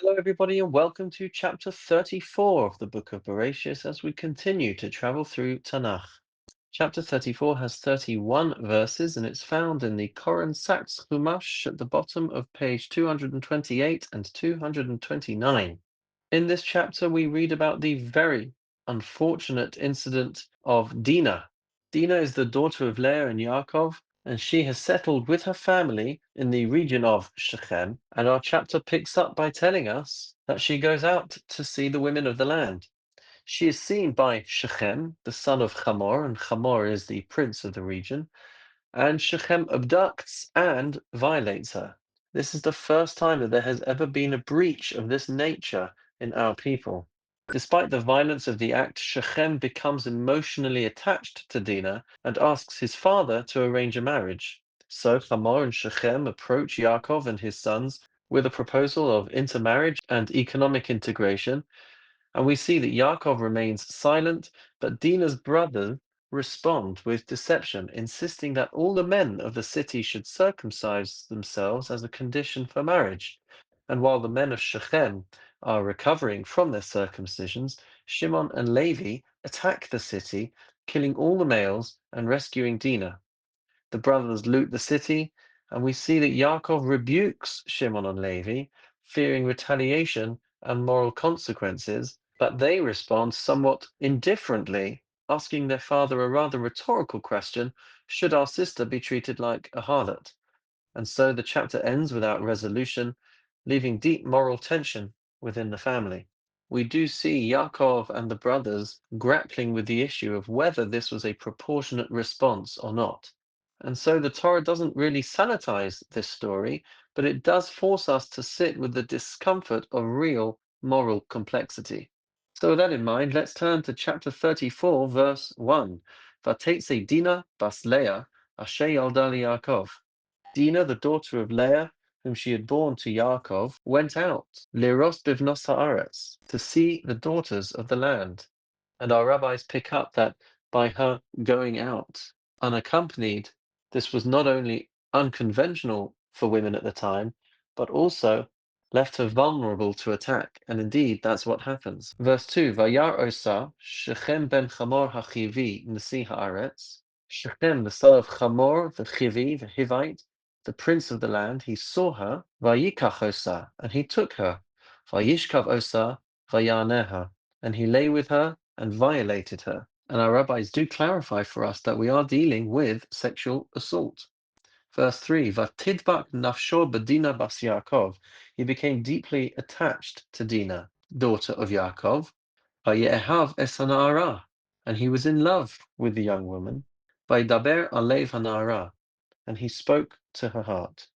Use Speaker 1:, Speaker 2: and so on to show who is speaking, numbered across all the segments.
Speaker 1: Hello, everybody, and welcome to chapter 34 of the book of Bereishit as we continue to travel through Tanach. Chapter 34 has 31 verses and it's found in the Koren Sachs Chumash at the bottom of page 228 and 229. In this chapter, we read about the very unfortunate incident of Dinah. Dinah is the daughter of Leah and Yaakov, and she has settled with her family in the region of Shechem. And our chapter picks up by telling us that she goes out to see the women of the land. She is seen by Shechem, the son of Hamor, and Hamor is the prince of the region, and Shechem abducts and violates her. This is the first time that there has ever been a breach of this nature in our people. Despite the violence of the act, Shechem becomes emotionally attached to Dinah and asks his father to arrange a marriage. So Hamor and Shechem approach Yaakov and his sons with a proposal of intermarriage and economic integration, and we see that Yaakov remains silent, but Dinah's brothers respond with deception, insisting that all the men of the city should circumcise themselves as a condition for marriage. And while the men of Shechem are recovering from their circumcisions, Shimon and Levi attack the city, killing all the males and rescuing Dinah. The brothers loot the city, and we see that Yaakov rebukes Shimon and Levi, fearing retaliation and moral consequences, but they respond somewhat indifferently, asking their father a rather rhetorical question: should our sister be treated like a harlot? And so the chapter ends without resolution, leaving deep moral tension within the family. We do see Yaakov and the brothers grappling with the issue of whether this was a proportionate response or not. And so the Torah doesn't really sanitize this story, but it does force us to sit with the discomfort of real moral complexity. So with that in mind, let's turn to chapter 34, verse 1. Vatetse Dina bas Leah asher yalda Yaakov. Dinah, the daughter of Leah, whom she had borne to Yaakov, went out, liros bivnos haaretz, to see the daughters of the land. And our rabbis pick up that by her going out unaccompanied, this was not only unconventional for women at the time, but also left her vulnerable to attack. And indeed, that's what happens. Verse 2, Vayar Osa, Shechem ben Chamor hachivi nasi haaretz. Shechem, the son of Chamor, the Chivi, the Hivite, the prince of the land, he saw her, Vayikach Osa, and he took her, Vayishkav Osa, Vayaneha, and he lay with her and violated her. And our rabbis do clarify for us that we are dealing with sexual assault. Verse 3, Vatidbak nafsho bedina bas Yaakov. He became deeply attached to Dinah, daughter of Yaakov. Vayehav es hana'ara, and he was in love with the young woman. Vaydaber alev hana'ara, and he spoke to her heart.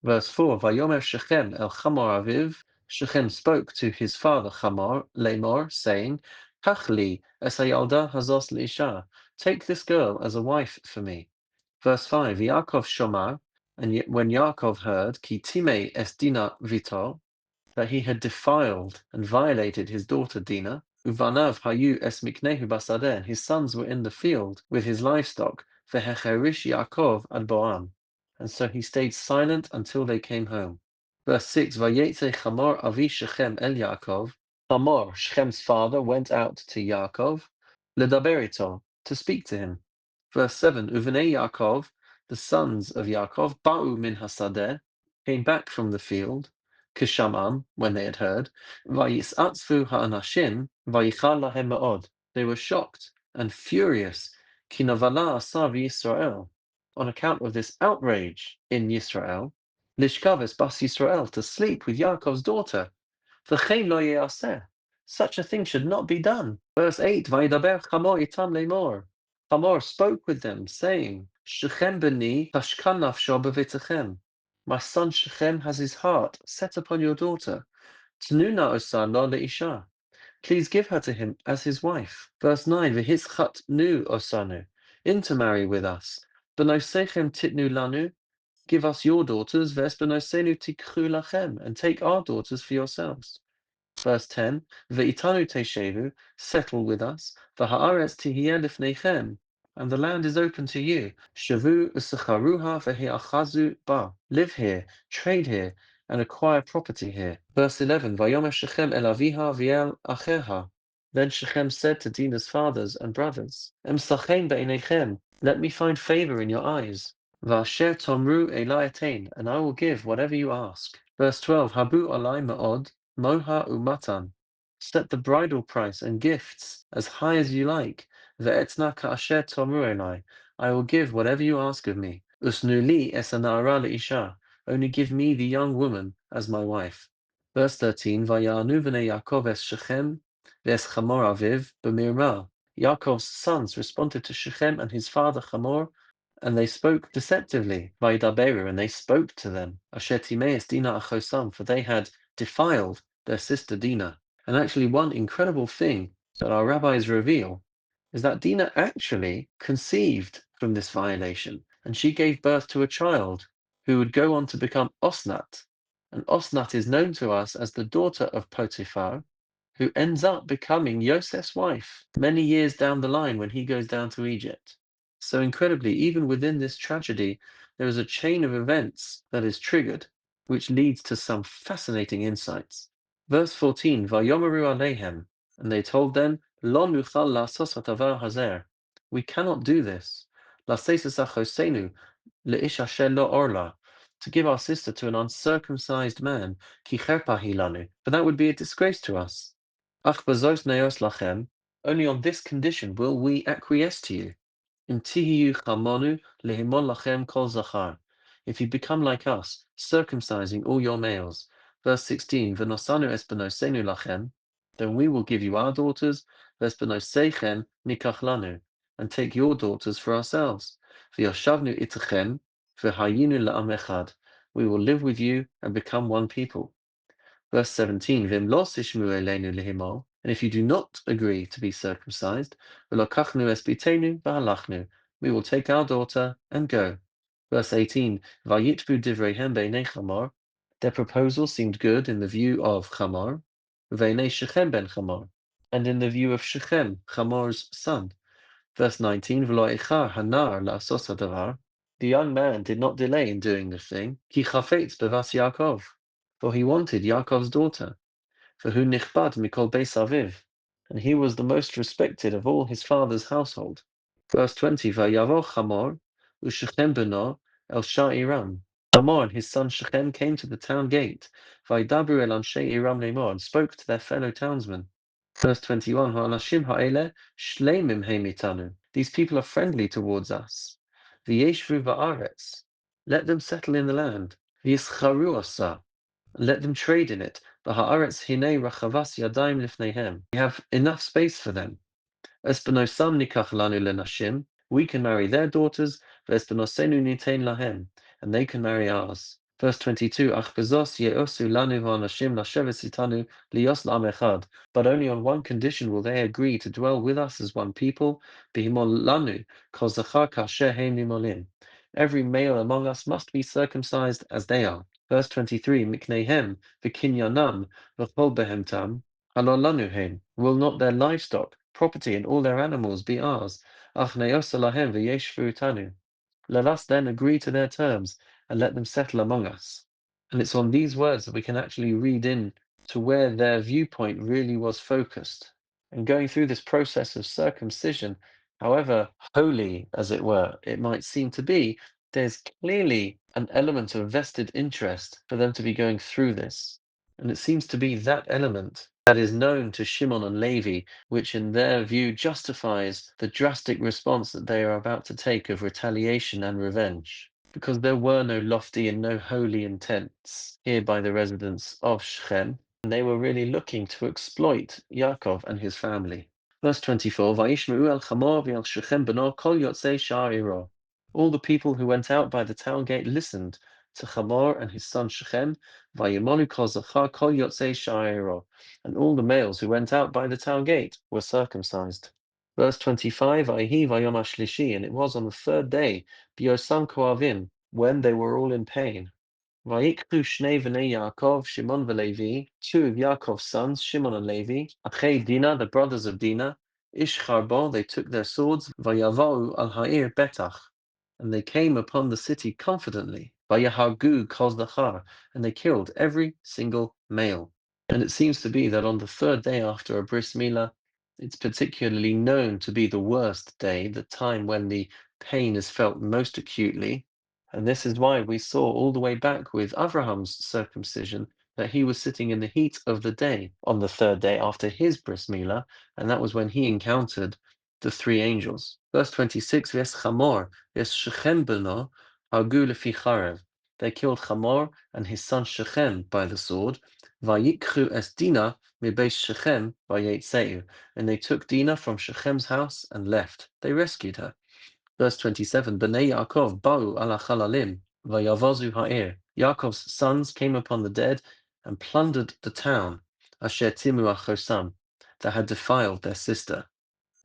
Speaker 1: Verse 4, Vayomer Shechem el Chamor aviv. Shechem spoke to his father Chamor, Lamor, saying, Kachli es hayalda hazos leisha. Take this girl as a wife for me. Verse 5, Yaakov shomar, and yet when Yaakov heard, Ki time es Dina vito, that he had defiled and violated his daughter Dinah, Uvanav hayu es miknehu basadeh, his sons were in the field with his livestock, vehecherish Yaakov ad Boam. And so he stayed silent until they came home. Verse 6, Vayetze Chamor avi Shechem el Yaakov. Hamor, Shechem's father, went out to Yaakov, ledaberito, to speak to him. Verse 7, Uvnei Yaakov, the sons of Yaakov, ba'u min hasadeh, came back from the field, Kishamam, when they had heard, Vayisatzvu ha'anashim, vayichal lahem ma'od. They were shocked and furious, ki navala asav Yisrael, on account of this outrage in Yisrael, lishkaves bas Yisrael, to sleep with Yaakov's daughter. V'chein lo ye'aseh. Such a thing should not be done. Verse 8, Vayidaber Chamor itam lemor. Hamor spoke with them, saying, Shechem beni tashkan nafsho b'vitzachem. My son Shechem has his heart set upon your daughter. Tnuna osa lo leisha. Please give her to him as his wife. Verse 9, V'hischat nu osanu. Intermarry with us. Benosechem titnu lanu. Give us your daughters, ves benosenu tikchu lachem, and take our daughters for yourselves. Verse 10, Ve'itanu teshevu, settle with us, v'ha'aretz tihiyeh lifneichem, and the land is open to you. Shavu u'secharuha ve'he'achazu ba. Live here, trade here, and acquire property here. Verse 11, Vayomer Shechem el aviha v'el acheha. Then Shechem said to Dinah's fathers and brothers, Emsachem be'enechem, let me find favor in your eyes. V'asher tomru elai atain, and I will give whatever you ask. Verse 12, Habu alai ma'od, moha umatan. Set the bridal price and gifts as high as you like. Ve'etna ka'asher tomru elai, I will give whatever you ask of me. Usnu li es hana'ara le'isha, only give me the young woman as my wife. Verse 13, Vayanu v'nei Yaakov es Shechem v'es Chamor aviv b'mirma. Yaakov's sons responded to Shechem and his father Chamor, and they spoke deceptively. Vaydaberu, and they spoke to them. Asher timeis Dina achosam, for they had defiled their sister Dinah. And actually, one incredible thing that our rabbis reveal is that Dinah actually conceived from this violation, and she gave birth to a child who would go on to become Osnat. And Osnat is known to us as the daughter of Potiphar, who ends up becoming Yosef's wife many years down the line when he goes down to Egypt. So incredibly, even within this tragedy, there is a chain of events that is triggered, which leads to some fascinating insights. Verse 14, Vayomeru alehem, and they told them, Lo nuchal la'asos hadavar hazer, we cannot do this. La'seis achosenu le'ish asher lo orla, to give our sister to an uncircumcised man, ki cherpa hilanu, for that would be a disgrace to us. Ach bezos neos lachem, only on this condition will we acquiesce to you. Im tihiyu chamonu lehimon lachem kol zachar, if you become like us, circumcising all your males. Verse 16, V'nosanu es benosenu lachem, then we will give you our daughters, ves benoseichem nikach lanu, and take your daughters for ourselves. V'yoshavnu itachem, v'hayinu la'am echad, we will live with you and become one people. Verse 17, Vim lo sishmu eleinu lehimol, and if you do not agree to be circumcised, v'lokachnu es bitenu v'halachnu, we will take our daughter and go. Verse 18, Vayitvu divreihem beinei Chamor, their proposal seemed good in the view of Chamor, veinei Shechem ben Chamor, and in the view of Shechem, Chamor's son. Verse 19, V'lo echar hanar la'asos hadavar, the young man did not delay in doing the thing, ki chafetz bevas Yaakov, for he wanted Yaakov's daughter, for who nichbad mikol beis aviv, and he was the most respected of all his father's household. Verse 20, Vayavo Chamor, u'Shechem beno el Sha'iram. Hamor and his son Shechem came to the town gate, Vaydabru el Anshe Iram Lemor, and spoke to their fellow townsmen. Verse 21, Ha'anashim ha'ele shleimim heimitanu. These people are friendly towards us. V'yeshvu va'aretz. Let them settle in the land. V'yischaru asa. Let them trade in it. V'ha'aretz hinei rachavas yadayim lifneihem. We have enough space for them. Espenosam nikach lanu lenashim. We can marry their daughters. Vespenosenu nitain lahem. And they can marry ours. Verse 22, Ach bezos ye'osu lanu v'anashim lasheves itanu lios la'am echad. But only on one condition will they agree to dwell with us as one people. B'himol lanu kol zachar kasher heim limolim. Every male among us must be circumcised as they are. Verse 23, Miknehem v'kinyanam v'chol behemtam. Halol lanu heim. Will not their livestock, property, and all their animals be ours? Ach ne'osa lahem v'yeshvu tanu. Let us then agree to their terms and let them settle among us. And it's on these words that we can actually read in to where their viewpoint really was focused. And going through this process of circumcision, however holy, as it were, it might seem to be, there's clearly an element of vested interest for them to be going through this. And it seems to be that element that is known to Shimon and Levi, which in their view justifies the drastic response that they are about to take of retaliation and revenge. Because there were no lofty and no holy intents here by the residents of Shechem, and they were really looking to exploit Yaakov and his family. Verse 24, Vayishma'u el Chamor v'el Shechem beno kol yotzei sha'iro. All the people who went out by the town gate listened to Chamor and his son Shechem, Vayimonu kol zachar kol yotzei sha'iro, and all the males who went out by the town gate were circumcised. Verse 25, Vayhi vayom hashlishi, and it was on the third day, Biosam koavim, when they were all in pain. Vayikchu shnei v'nei Yaakov, Shimon v'Levi, two of Yaakov's sons, Shimon and Levi, Achei Dinah, the brothers of Dinah, Ish Charbon, they took their swords, Vayavau al ha'ir betach, and they came upon the city confidently. Vayahagu kol zachar, and they killed every single male. And it seems to be that on the third day after a bris milah, it's particularly known to be the worst day, the time when the pain is felt most acutely. And this is why we saw all the way back with Abraham's circumcision that he was sitting in the heat of the day on the third day after his bris milah, and that was when he encountered the three angels. Verse 26, Ves Chamor, Ves Shechem beno, Hagu lefi charev. They killed Chamor and his son Shechem by the sword. Vayikchu es Dinah mibeis Shechem vayetzeu. And they took Dinah from Shechem's house and left. They rescued her. Verse 27, Bnei Yaakov ba'u ala chalalim vayavozu ha'ir. Yaakov's sons came upon the dead and plundered the town, asher timu achosam, that had defiled their sister.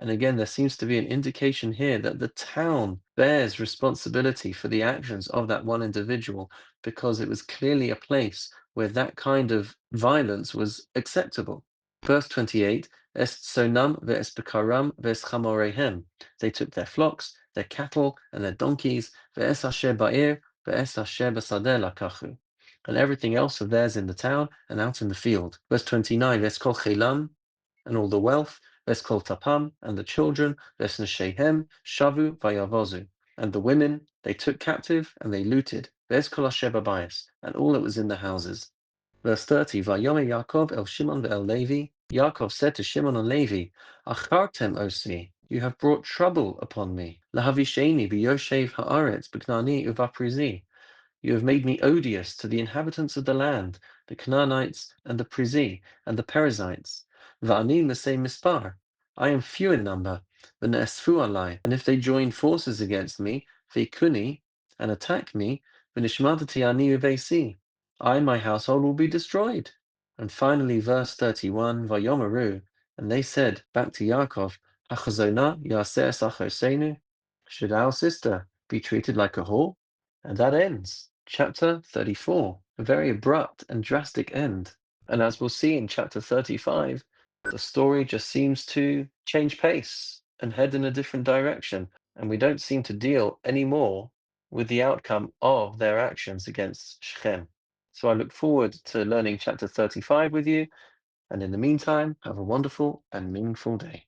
Speaker 1: And again, there seems to be an indication here that the town bears responsibility for the actions of that one individual because it was clearly a place where that kind of violence was acceptable. Verse 28, Est sonam ve'es bekaram ve'es chamorehem. They took their flocks, their cattle, and their donkeys, ve'es asher ba'ir, ve'es asher b'sadeh lakachu, and everything else of theirs in the town and out in the field. Verse 29, Ve'es kol chelam, and all the wealth, Ves kol tapam, and the children, Ves neshehem, shavu vayavozu, and the women they took captive and they looted, Ves kol asher babayis, and all that was in the houses. Verse 30, Vayomer Yaakov el Shimon ve'el Levi. Yaakov said to Shimon and Levi, Achartem osi, you have brought trouble upon me. Lahavisheni b'yoshev haaretz b'knani uvaprizi. You have made me odious to the inhabitants of the land, the Canaanites and the Prizi and the Perizzites. Va'ani l'sei mispar. I am few in number, v'ne'esfu alai. And if they join forces against me, v'ikuni, and attack me, v'nishmatati ani uveisi, I and my household will be destroyed. And finally, verse 31, Vayomeru, and they said back to Yaakov, Achazona yaseh achosenu, should our sister be treated like a whore? And that ends chapter 34, a very abrupt and drastic end. And as we'll see in chapter 35, the story just seems to change pace and head in a different direction. And we don't seem to deal anymore with the outcome of their actions against Shechem. So I look forward to learning chapter 35 with you. And in the meantime, have a wonderful and meaningful day.